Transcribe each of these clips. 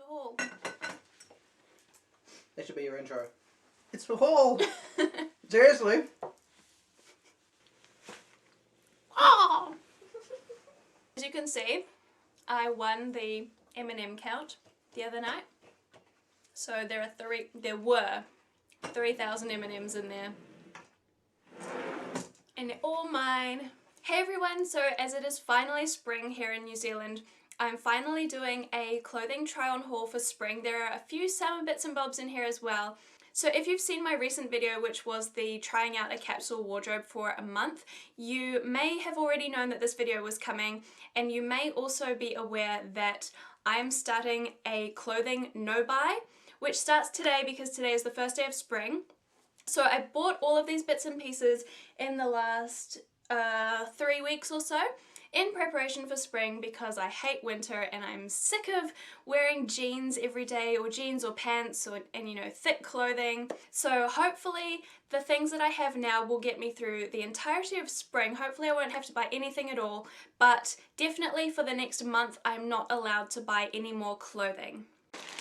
haul. That should be your intro. It's the haul! Seriously? Oh! As you can see, I won the M&M count the other night. So there were 3,000 M&Ms in there. And they're all mine. Hey everyone, so as it is finally spring here in New Zealand, I'm finally doing a clothing try on haul for spring. There are a few summer bits and bobs in here as well. So if you've seen my recent video, which was the trying out a capsule wardrobe for a month, you may have already known that this video was coming, and you may also be aware that I am starting a clothing no-buy, which starts today because today is the first day of spring. So I bought all of these bits and pieces in the last 3 weeks or so in preparation for spring because I hate winter and I'm sick of wearing jeans every day, or jeans or pants, and you know, thick clothing. So hopefully the things that I have now will get me through the entirety of spring. Hopefully I won't have to buy anything at all, but definitely for the next month I'm not allowed to buy any more clothing.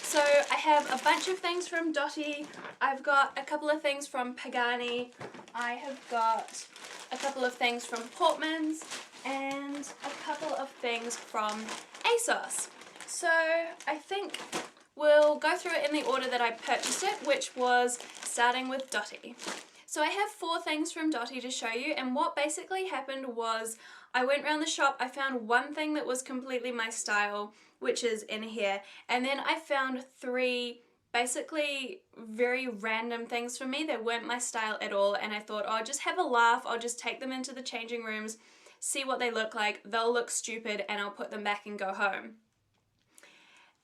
So I have a bunch of things from Dottie, I've got a couple of things from Pagani, I have got a couple of things from Portman's, and a couple of things from ASOS. So I think we'll go through it in the order that I purchased it, which was starting with Dottie. So I have 4 things from Dottie to show you, and what basically happened was I went around the shop, I found one thing that was completely my style, which is in here, and then I found 3 basically very random things for me. They weren't my style at all, and I thought, oh, I'll just have a laugh, I'll just take them into the changing rooms, see what they look like, they'll look stupid, and I'll put them back and go home.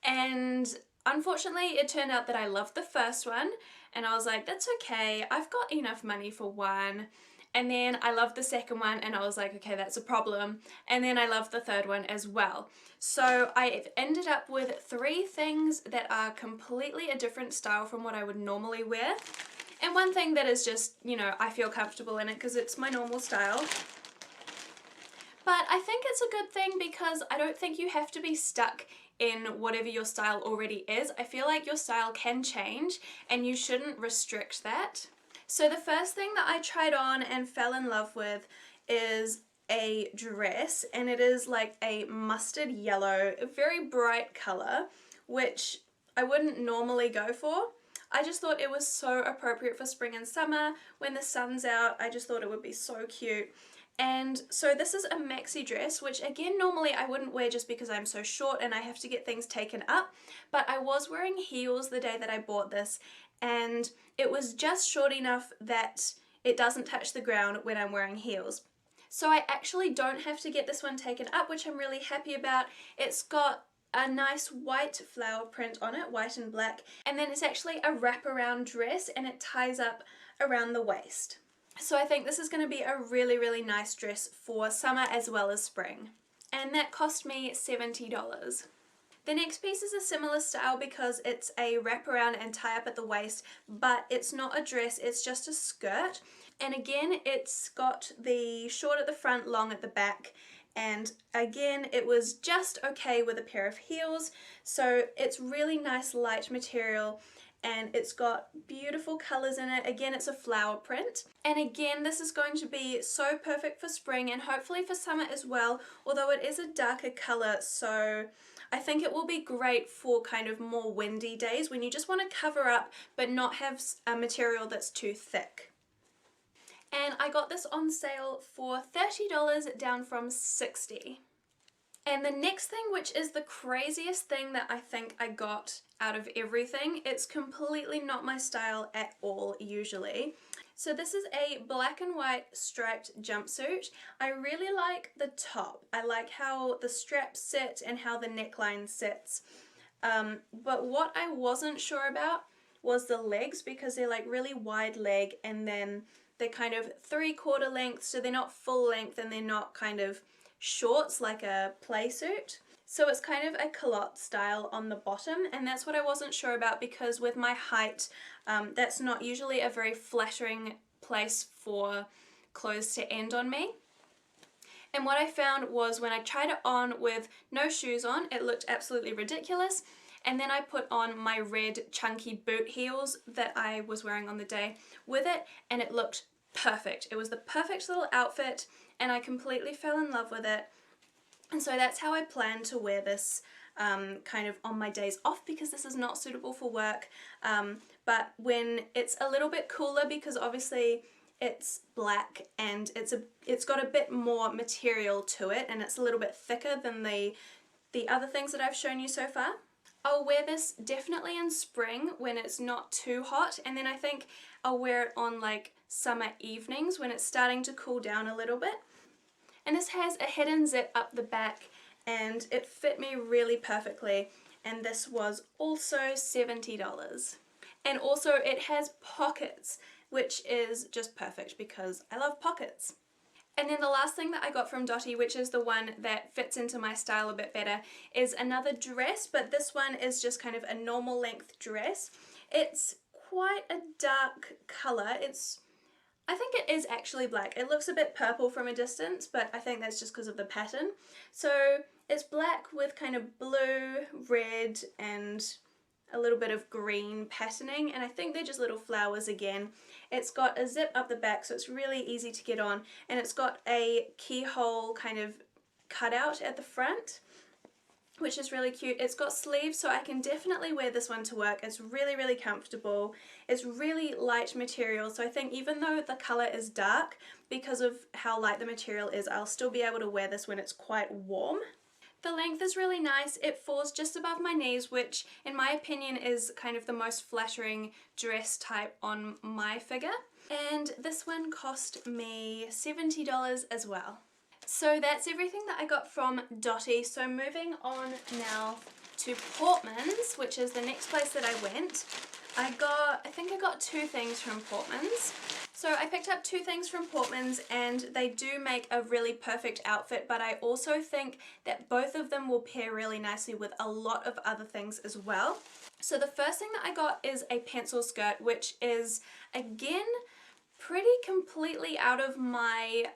And unfortunately, it turned out that I loved the first one, and I was like, that's okay, I've got enough money for one. And then I loved the second one, and I was like, okay, that's a problem. And then I loved the third one as well. So I've ended up with 3 things that are completely a different style from what I would normally wear. And one thing that is just, you know, I feel comfortable in it because it's my normal style. But I think it's a good thing because I don't think you have to be stuck in whatever your style already is. I feel like your style can change and you shouldn't restrict that. So the first thing that I tried on and fell in love with is a dress, and it is like a mustard yellow, a very bright colour, which I wouldn't normally go for. I just thought it was so appropriate for spring and summer. When the sun's out, I just thought it would be so cute. And so this is a maxi dress, which again normally I wouldn't wear just because I'm so short and I have to get things taken up, but I was wearing heels the day that I bought this, and it was just short enough that it doesn't touch the ground when I'm wearing heels. So I actually don't have to get this one taken up, which I'm really happy about. It's got a nice white flower print on it, white and black, and then it's actually a wraparound dress and it ties up around the waist. So I think this is going to be a really, really nice dress for summer as well as spring. And that cost me $70. The next piece is a similar style because it's a wraparound and tie up at the waist, but it's not a dress, it's just a skirt. And again, it's got the short at the front, long at the back. And again, it was just okay with a pair of heels. So it's really nice light material, and it's got beautiful colours in it. Again, it's a flower print. And again, this is going to be so perfect for spring and hopefully for summer as well, although it is a darker colour, so I think it will be great for kind of more windy days when you just want to cover up but not have a material that's too thick. And I got this on sale for $30 down from $60. And the next thing, which is the craziest thing that I think I got out of everything, it's completely not my style at all usually. So this is a black and white striped jumpsuit. I really like the top. I like how the straps sit and how the neckline sits. But what I wasn't sure about was the legs, because they're like really wide leg and then they're kind of 3/4 length, so they're not full length and they're not kind of shorts like a play suit. So it's kind of a culotte style on the bottom, and that's what I wasn't sure about because with my height, that's not usually a very flattering place for clothes to end on me. And what I found was when I tried it on with no shoes on, it looked absolutely ridiculous. and then I put on my red chunky boot heels that I was wearing on the day with it, and it looked perfect. It was the perfect little outfit, and I completely fell in love with it. And so that's how I plan to wear this kind of on my days off, because this is not suitable for work. But when it's a little bit cooler, because obviously it's black and it's got a bit more material to it, and it's a little bit thicker than the other things that I've shown you so far. I'll wear this definitely in spring when it's not too hot, and then I think I'll wear it on like summer evenings when it's starting to cool down a little bit. And this has a hidden zip up the back, and it fit me really perfectly, and this was also $70. And also it has pockets, which is just perfect because I love pockets. And then the last thing that I got from Dottie, which is the one that fits into my style a bit better, is another dress, but this one is just kind of a normal length dress. It's quite a dark colour. I think it is actually black. It looks a bit purple from a distance, but I think that's just because of the pattern. So it's black with kind of blue, red, and a little bit of green patterning, and I think they're just little flowers again. It's got a zip up the back, so it's really easy to get on, and it's got a keyhole kind of cutout at the front, which is really cute. It's got sleeves, so I can definitely wear this one to work. It's really, really comfortable. It's really light material, so I think even though the colour is dark, because of how light the material is, I'll still be able to wear this when it's quite warm. The length is really nice. It falls just above my knees, which in my opinion is kind of the most flattering dress type on my figure. And this one cost me $70 as well. So that's everything that I got from Dottie. So moving on now to Portman's, which is the next place that I went. I think I got two things from Portman's. So I picked up two things from Portman's, and they do make a really perfect outfit, but I also think that both of them will pair really nicely with a lot of other things as well. So the first thing that I got is a pencil skirt, which is, again, pretty completely out of my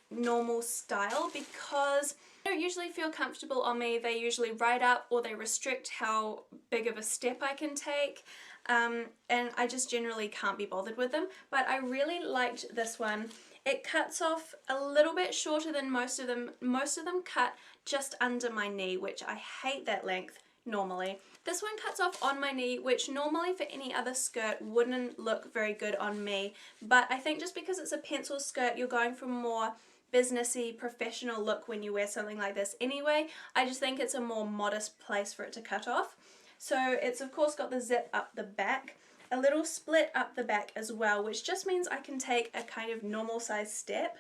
normal style, because they don't usually feel comfortable on me. They usually ride up, or they restrict how big of a step I can take. And I just generally can't be bothered with them, but I really liked this one. It cuts off a little bit shorter than most of them. Most of them cut just under my knee, which I hate that length normally. This one cuts off on my knee, which normally for any other skirt wouldn't look very good on me, but I think just because it's a pencil skirt, you're going for more businessy, professional look when you wear something like this anyway. I just think it's a more modest place for it to cut off. So it's of course got the zip up the back, a little split up the back as well, which just means I can take a kind of normal size step.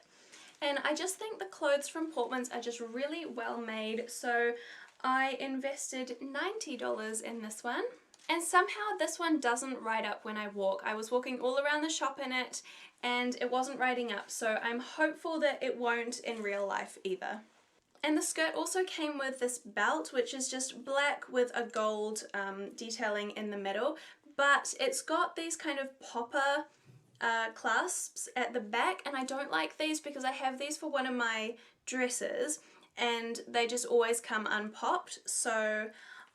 And I just think the clothes from Portman's are just really well made, so I invested $90 in this one. And somehow this one doesn't ride up when I walk. I was walking all around the shop in it and it wasn't riding up, so I'm hopeful that it won't in real life either. And the skirt also came with this belt, which is just black with a gold detailing in the middle, but it's got these kind of popper clasps at the back, and I don't like these because I have these for one of my dresses and they just always come unpopped, so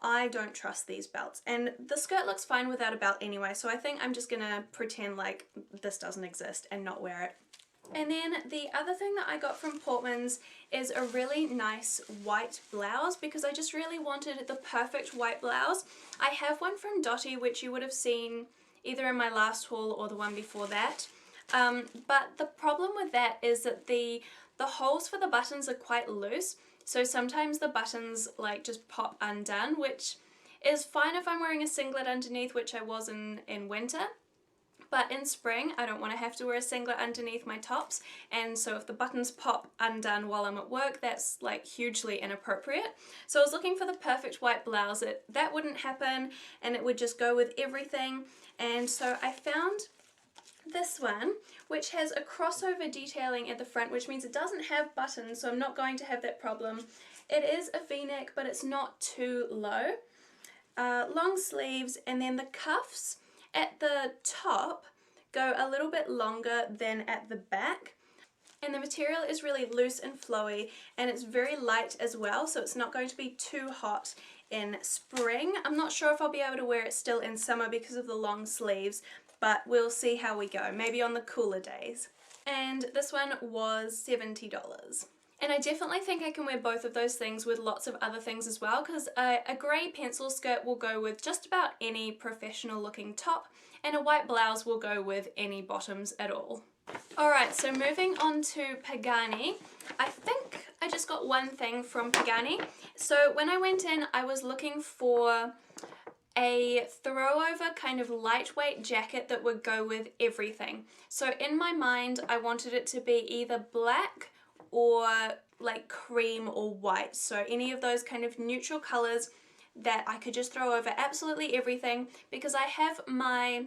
I don't trust these belts. And the skirt looks fine without a belt anyway, so I think I'm just gonna pretend like this doesn't exist and not wear it. And then the other thing that I got from Portman's is a really nice white blouse, because I just really wanted the perfect white blouse. I have one from Dottie, which you would have seen either in my last haul or the one before that. But the problem with that is that the holes for the buttons are quite loose, so sometimes the buttons like just pop undone, which is fine if I'm wearing a singlet underneath, which I was in winter. But in spring, I don't want to have to wear a singlet underneath my tops, and so if the buttons pop undone while I'm at work, that's like hugely inappropriate. So I was looking for the perfect white blouse. That wouldn't happen, and it would just go with everything. And so I found this one, which has a crossover detailing at the front, which means it doesn't have buttons, so I'm not going to have that problem. It is a V-neck, but it's not too low. Long sleeves, and then the cuffs at the top go a little bit longer than at the back, and the material is really loose and flowy, and it's very light as well, so it's not going to be too hot in spring. I'm not sure if I'll be able to wear it still in summer because of the long sleeves, but we'll see how we go, maybe on the cooler days. And this one was $70. And I definitely think I can wear both of those things with lots of other things as well, because a grey pencil skirt will go with just about any professional looking top, and a white blouse will go with any bottoms at all. Alright, so moving on to Pagani. I think I just got one thing from Pagani. So when I went in, I was looking for a throwover kind of lightweight jacket that would go with everything. So in my mind, I wanted it to be either black or like cream or white. So any of those kind of neutral colors that I could just throw over absolutely everything, because I have my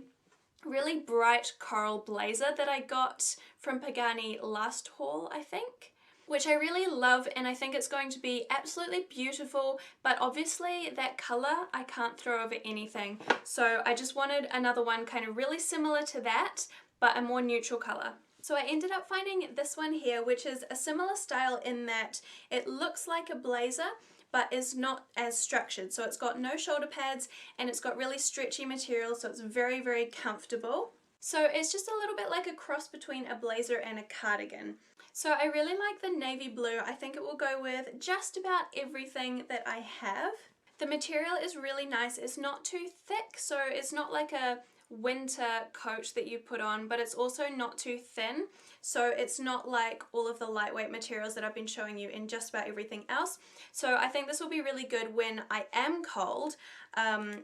really bright coral blazer that I got from Pagani last haul, I think, which I really love, and I think it's going to be absolutely beautiful, but obviously that color I can't throw over anything. So I just wanted another one kind of really similar to that, but a more neutral color. So I ended up finding this one here, which is a similar style in that it looks like a blazer, but is not as structured. So it's got no shoulder pads and it's got really stretchy material, so it's very, very comfortable. So it's just a little bit like a cross between a blazer and a cardigan. So I really like the navy blue. I think it will go with just about everything that I have. The material is really nice. It's not too thick, so it's not like a winter coat that you put on, but it's also not too thin, so it's not like all of the lightweight materials that I've been showing you in just about everything else. So I think this will be really good when I am cold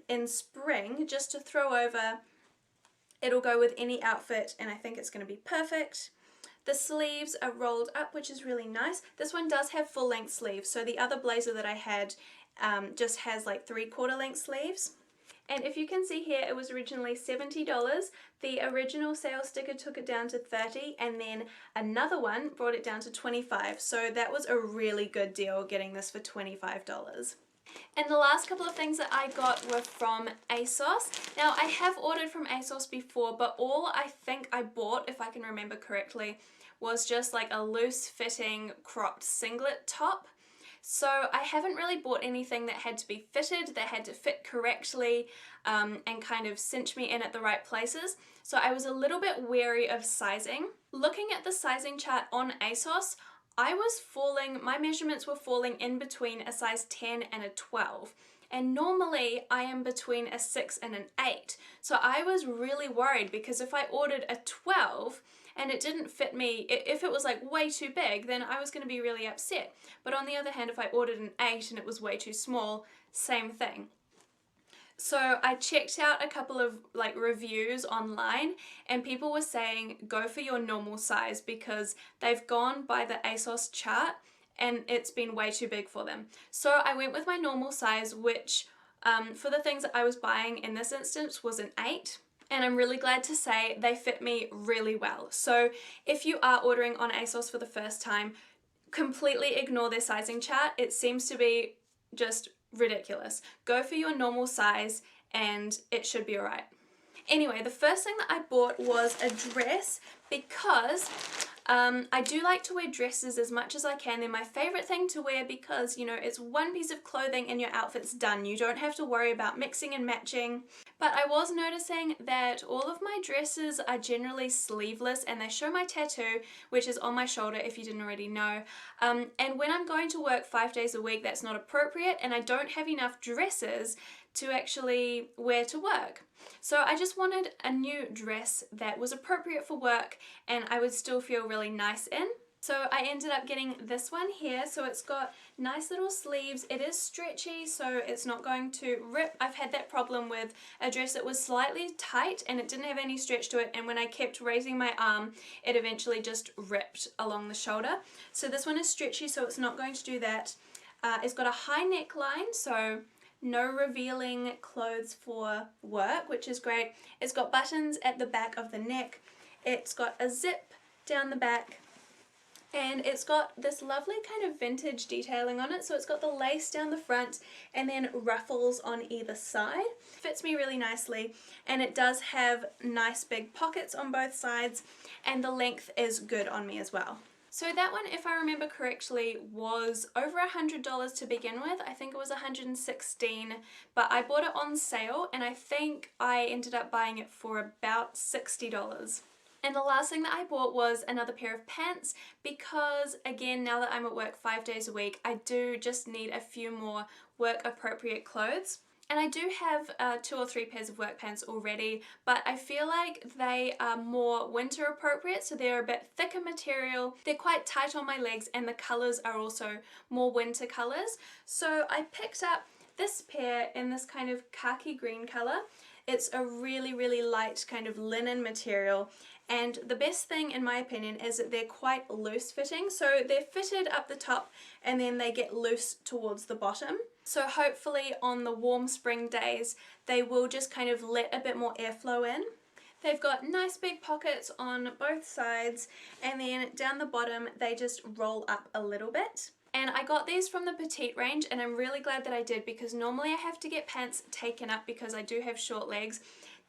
in spring, just to throw over. It'll go with any outfit and I think it's going to be perfect. The sleeves are rolled up, which is really nice. This one does have full length sleeves, so the other blazer that I had just has like 3/4 length sleeves. And if you can see here, it was originally $70. The original sales sticker took it down to $30, and then another one brought it down to $25. So that was a really good deal getting this for $25. And the last couple of things that I got were from ASOS. Now I have ordered from ASOS before, but all I think I bought, if I can remember correctly, was just like a loose fitting cropped singlet top. So I haven't really bought anything that had to be fitted, that had to fit correctly and kind of cinch me in at the right places. So I was a little bit wary of sizing. Looking at the sizing chart on ASOS, my measurements were falling in between a size 10 and a 12. And normally I am between a 6 and an 8. So I was really worried, because if I ordered a 12 and it didn't fit me, if it was like way too big, then I was going to be really upset. But on the other hand, if I ordered an 8 and it was way too small, same thing. So I checked out a couple of like reviews online, and people were saying go for your normal size because they've gone by the ASOS chart and it's been way too big for them. So I went with my normal size, which for the things that I was buying in this instance was an 8. And I'm really glad to say they fit me really well. So if you are ordering on ASOS for the first time, completely ignore their sizing chart. It seems to be just ridiculous. Go for your normal size and it should be alright. Anyway, the first thing that I bought was a dress, because I do like to wear dresses as much as I can. They're my favorite thing to wear because, you know, it's one piece of clothing and your outfit's done. You don't have to worry about mixing and matching. But I was noticing that all of my dresses are generally sleeveless and they show my tattoo, which is on my shoulder if you didn't already know. And when I'm going to work 5 days a week, that's not appropriate, and I don't have enough dresses to actually wear to work. So I just wanted a new dress that was appropriate for work and I would still feel really nice in. So I ended up getting this one here. So it's got nice little sleeves. It is stretchy, so it's not going to rip. I've had that problem with a dress that was slightly tight and it didn't have any stretch to it, and when I kept raising my arm, it eventually just ripped along the shoulder. So this one is stretchy, so it's not going to do that. It's got a high neckline, so no revealing clothes for work, which is great. It's got buttons at the back of the neck. It's got a zip down the back. And it's got this lovely kind of vintage detailing on it. So it's got the lace down the front and then ruffles on either side. Fits me really nicely, and it does have nice big pockets on both sides, and the length is good on me as well. So that one, if I remember correctly, was over $100 to begin with. I think it was 116, but I bought it on sale and I think I ended up buying it for about $60. And the last thing that I bought was another pair of pants because, again, now that I'm at work 5 days a week, I do just need a few more work appropriate clothes. And I do have 2 or 3 pairs of work pants already, but I feel like they are more winter appropriate, so they're a bit thicker material. They're quite tight on my legs and the colours are also more winter colours. So I picked up this pair in this kind of khaki green colour. It's a really, really light kind of linen material, and the best thing in my opinion is that they're quite loose fitting. So they're fitted up the top and then they get loose towards the bottom. So hopefully on the warm spring days they will just kind of let a bit more airflow in. They've got nice big pockets on both sides, and then down the bottom they just roll up a little bit. And I got these from the petite range, and I'm really glad that I did because normally I have to get pants taken up because I do have short legs.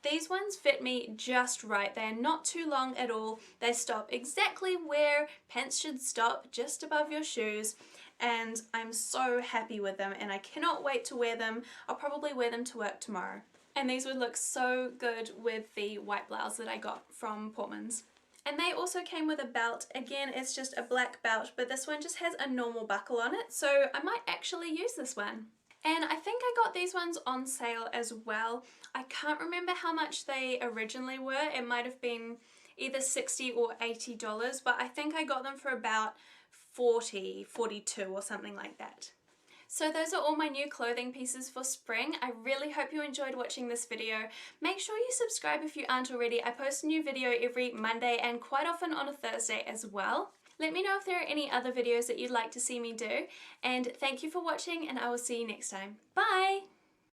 These ones fit me just right. They're not too long at all. They stop exactly where pants should stop, just above your shoes. And I'm so happy with them and I cannot wait to wear them. I'll probably wear them to work tomorrow. And these would look so good with the white blouse that I got from Portman's. And they also came with a belt. Again, it's just a black belt, but this one just has a normal buckle on it, so I might actually use this one. And I think I got these ones on sale as well. I can't remember how much they originally were. It might have been either $60 or $80, but I think I got them for about $40, $42 or something like that. So those are all my new clothing pieces for spring. I really hope you enjoyed watching this video. Make sure you subscribe if you aren't already. I post a new video every Monday and quite often on a Thursday as well. Let me know if there are any other videos that you'd like to see me do. And thank you for watching, and I will see you next time. Bye!